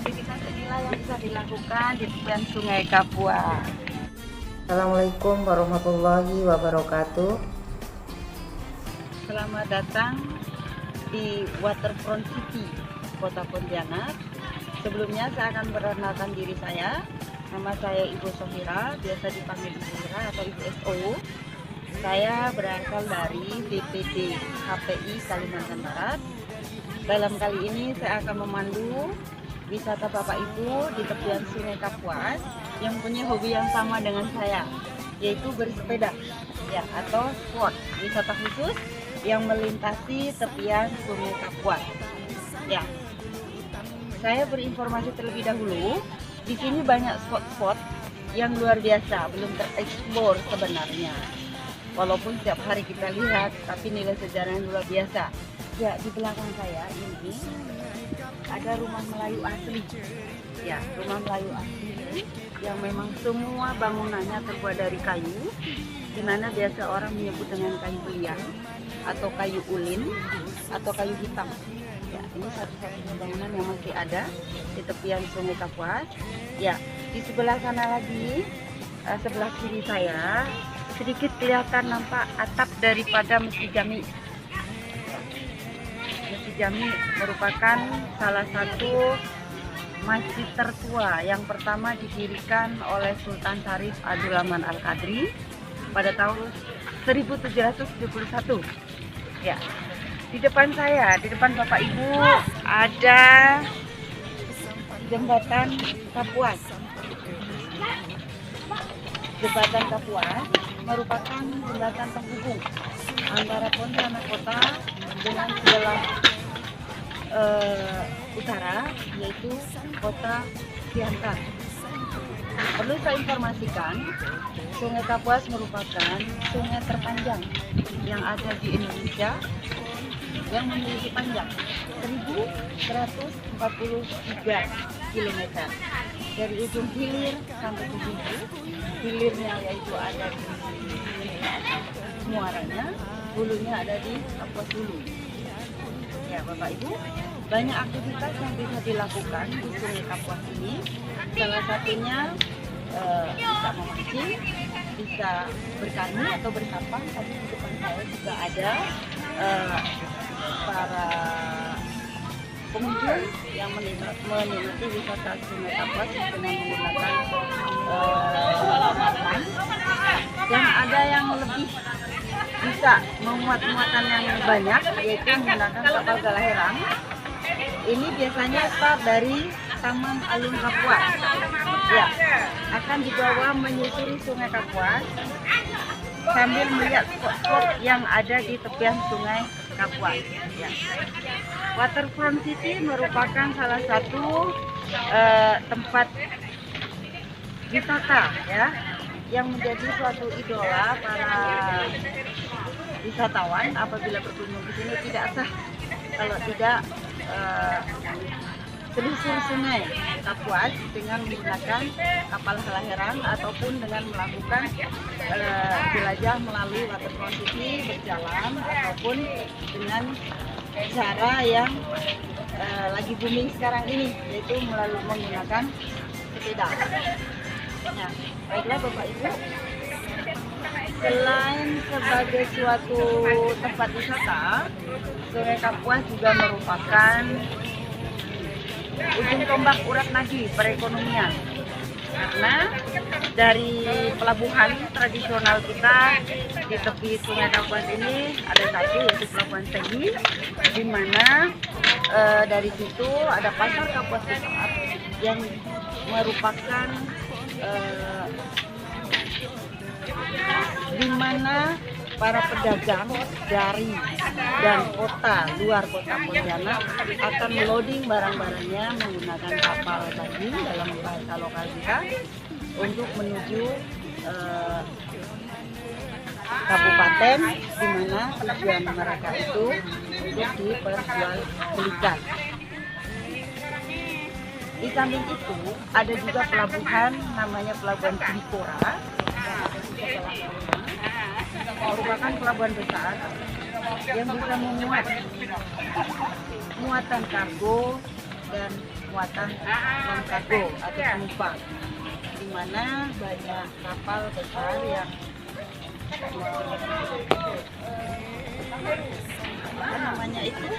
aktivitas inilah yang bisa dilakukan di tepian Sungai Kapuas. Assalamualaikum warahmatullahi wabarakatuh. Selamat datang di Waterfront City, Kota Pontianak. Sebelumnya saya akan perkenalkan diri saya. Nama saya Ibu Sohira, biasa dipanggil Ibu Sohira atau Ibu SO. Saya berasal dari DPD KPI Kalimantan Barat. Dalam kali ini saya akan memandu wisata Bapak Ibu di tepian Sungai Kapuas yang punya hobi yang sama dengan saya, yaitu bersepeda ya, atau sport, wisata khusus yang melintasi tepian Sungai Kapuas. Ya, saya berinformasi terlebih dahulu. Di sini banyak spot-spot yang luar biasa, belum tereksplor sebenarnya. Walaupun setiap hari kita lihat, tapi nilai sejarahnya luar biasa. Ya, di belakang saya ini ada rumah Melayu asli. Ya, rumah Melayu asli yang memang semua bangunannya terbuat dari kayu, di mana biasa orang menyebut dengan kayu belian atau kayu ulin atau kayu hitam. Ya, ini satu-satunya bangunan yang masih ada di tepian Sungai Kapuas. Ya, di sebelah sana lagi, sebelah kiri saya, sedikit kelihatan nampak atap daripada Masjid Jami. Masjid Jami merupakan salah satu masjid tertua yang pertama didirikan oleh Sultan Syarif Abdul Aman Al-Qadri pada tahun 1771. Ya. Di depan saya, di depan Bapak Ibu ada jembatan Kapuas. Jembatan Kapuas merupakan jembatan penghubung antara Pontianak Kota dengan sebelah utara, yaitu Kota Siantar. Perlu saya informasikan, Sungai Kapuas merupakan sungai terpanjang yang ada di Indonesia, yang memiliki panjang 1.143 km dari ujung hilir sampai ujung hulu. Hilirnya yaitu ada di muaranya, hulunya ada di Kapuas Hulu. Ya, Bapak Ibu, banyak aktivitas yang bisa dilakukan di Sungai Kapuas ini. Salah satunya bisa memancing, bisa bertani atau bersampah. Tadi di depan saya juga ada para pengunjung yang menikmati wisata Sungai Kapuas dengan menggunakan kapal. Dan ada yang lebih bisa memuat muatan yang banyak, yaitu menggunakan kapal Galaherang. Ini biasanya start dari Taman Alun Kapuas. Ya, akan dibawa menyusuri Sungai Kapuas sambil melihat spot-spot yang ada di tepian Sungai Kapuas. Ya. Waterfront City merupakan salah satu tempat wisata ya, yang menjadi suatu idola para wisatawan. Apabila berkunjung ke sini tidak sah kalau tidak selusur Sungai Kapuas dengan menggunakan kapal Galaherang ataupun dengan melakukan jelajah melalui Waterfront City, berjalan ataupun dengan cara yang lagi booming sekarang ini, yaitu melalui menggunakan sepeda. Nah, baiklah Bapak Ibu, selain sebagai suatu tempat wisata, Sungai Kapuas juga merupakan ujung tombak urat nadi perekonomian, karena dari pelabuhan tradisional kita di tepi Sungai Kapuas ini ada satu, yaitu Pelabuhan Segi, di mana dari situ ada pasar Kapuas Besar yang merupakan di mana para pedagang dari dan luar kota Pontianak akan loading barang-barangnya menggunakan kapal tadi dalam bahasa lokal kita untuk menuju kabupaten di mana tujuan mereka itu untuk diperjualbelikan. Di samping itu ada juga pelabuhan namanya Pelabuhan Cibikora, merupakan pelabuhan besar yang bisa memuat muatan kargo dan muatan non kargo atau penumpang, di mana banyak kapal besar yang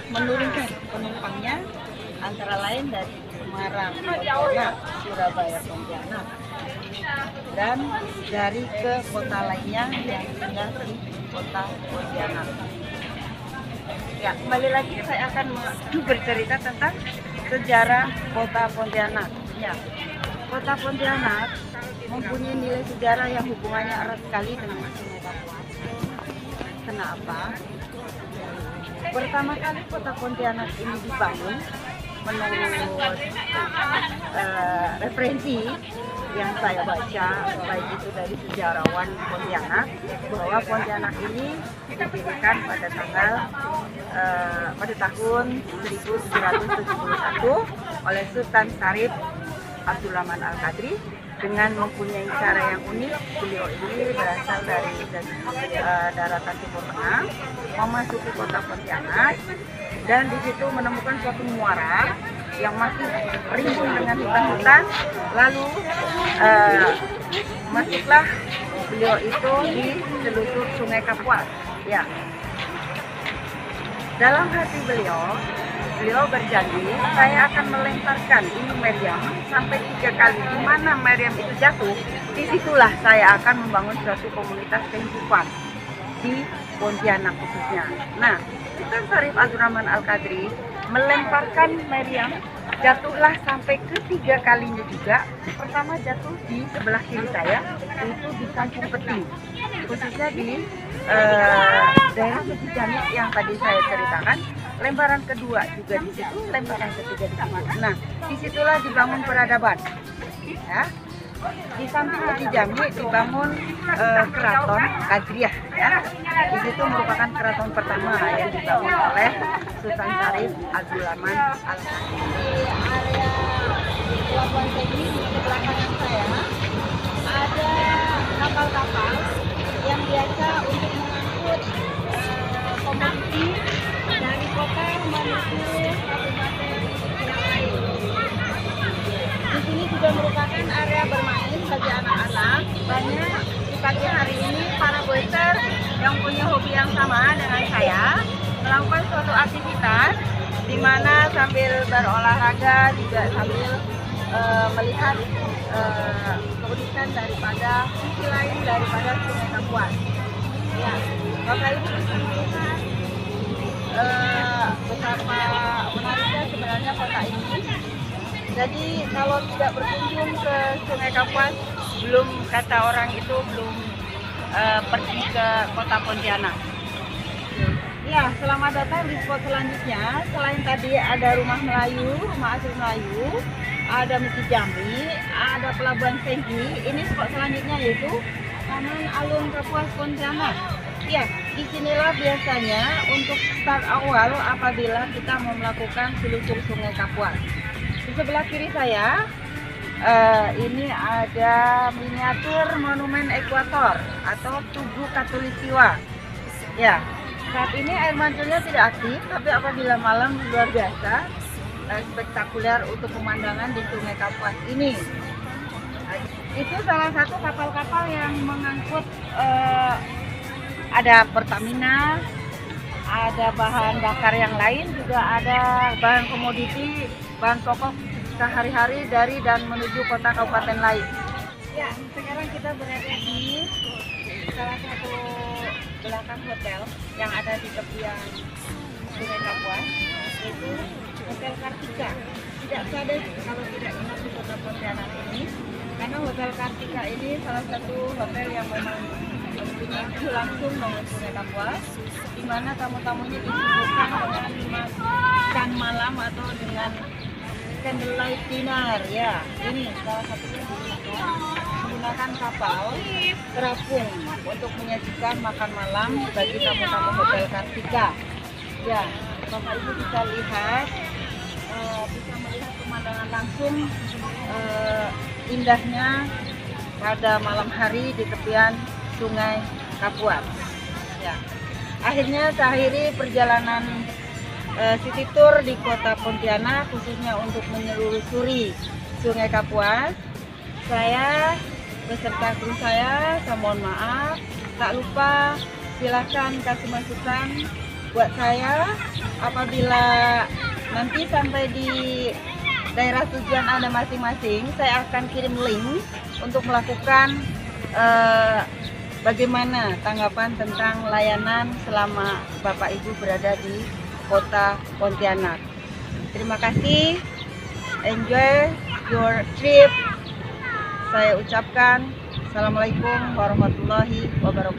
menurunkan penumpangnya, antara lain dari Semarang, Pontianak, Surabaya, Pontianak, dan dari ke kota lainnya yang tinggal di kota Pontianak. Ya, kembali lagi saya akan bercerita tentang sejarah kota Pontianak. Ya, kota Pontianak mempunyai nilai sejarah yang hubungannya erat sekali dengan Sungai Kapuas. Kenapa? Pertama kali kota Pontianak ini dibangun menurut referensi yang saya baca, baik itu dari sejarawan Pontianak, bahwa Pontianak ini didirikan pada tahun 1771 oleh Sultan Syarif Abdurrahman Al-Qadri dengan mempunyai cara yang unik. Beliau ini berasal dari daratan Timur Tengah, memasuki kota Pontianak, dan di situ menemukan suatu muara yang masih rimbun dengan hutan-hutan. Lalu masuklah beliau itu di selusur Sungai Kapuas. Ya, dalam hati beliau berjanji, saya akan melemparkan ini meriam sampai 3 kali. Di mana meriam itu jatuh, disitulah saya akan membangun suatu komunitas kehidupan di Pontianak khususnya. Nah, Sultan Syarif Abdurrahman Al-Qadri melemparkan meriam, jatuhlah sampai ke 3 kalinya juga. Pertama jatuh di sebelah kiri saya, itu di Kampung Peti, khususnya di daerah Masjid Jami yang tadi saya ceritakan. Lemparan kedua juga di situ, lemparan ketiga di situ. Nah, disitulah dibangun peradaban. Ya, di samping Masjid Jami dibangun keraton Kadriah. Ya, di situ merupakan keraton pertama yang dibangun oleh Sultan Syarif Abdurrahman Al-Qadri. Di area Pelabuhan Segi di sebelah kanan saya ada kapal-kapal yang biasa untuk mengangkut komoditi dari kota menuju kabupaten yang lain. Di sini juga merupakan area bermain bagi anak-anak. Banyak di pagi hari ini para boyster yang punya hobi yang sama dengan saya melakukan suatu aktivitas di mana sambil berolahraga juga sambil melihat keunikan daripada sisi lain daripada Sungai Kapuas. Ya, Bapak Ibu bisa melihat betapa menariknya sebenarnya kota ini. Jadi kalau tidak berkunjung ke Sungai Kapuas, belum, kata orang itu, belum pergi ke kota Pontianak. Ya, selamat datang di spot selanjutnya. Selain tadi ada rumah Melayu, rumah asli Melayu, ada Masjid Jami, ada Pelabuhan Sengki. Ini spot selanjutnya yaitu Taman Alun Kapuas Pontianak. Ya, disinilah biasanya untuk start awal apabila kita mau melakukan selusur Sungai Kapuas. Di sebelah kiri saya ini ada miniatur monumen ekuator atau Tugu Katulistiwa. Ya, saat ini air mancurnya tidak aktif, tapi apabila malam luar biasa spektakuler untuk pemandangan di Sungai Kapuas ini. Itu salah satu kapal-kapal yang mengangkut ada Pertamina, ada bahan bakar yang lain, juga ada bahan komoditi, bahan pokok sehari-hari dari dan menuju kota kabupaten lain. Ya, sekarang kita berada di salah satu belakang hotel yang ada di tepian Sungai Kapuas, yaitu Hotel Kartika. Tidak sadar kalau tidak ingat di kota Pontianak ini, karena Hotel Kartika ini salah satu hotel yang memang mempunyai view langsung dengan Sungai Kapuas, di mana tamu-tamunya disuguhkan dengan makan malam atau dengan candlelight dinner. Ya, ini salah satunya menggunakan kapal terapung untuk menyajikan makan malam bagi tamu-tamu Hotel Kartika. Ya, Bapak Ibu bisa lihat, bisa melihat pemandangan langsung indahnya pada malam hari di tepian Sungai Kapuas. Ya, akhirnya saya akhiri perjalanan city tour di Kota Pontianak, khususnya untuk menyelusuri Sungai Kapuas. Saya beserta kru saya mohon maaf. Tak lupa silakan kasih masukan buat saya apabila nanti sampai di daerah tujuan Anda masing-masing. Saya akan kirim link untuk melakukan bagaimana tanggapan tentang layanan selama Bapak Ibu berada di Kota Pontianak. Terima kasih, enjoy your trip. Saya ucapkan Assalamualaikum warahmatullahi wabarakatuh.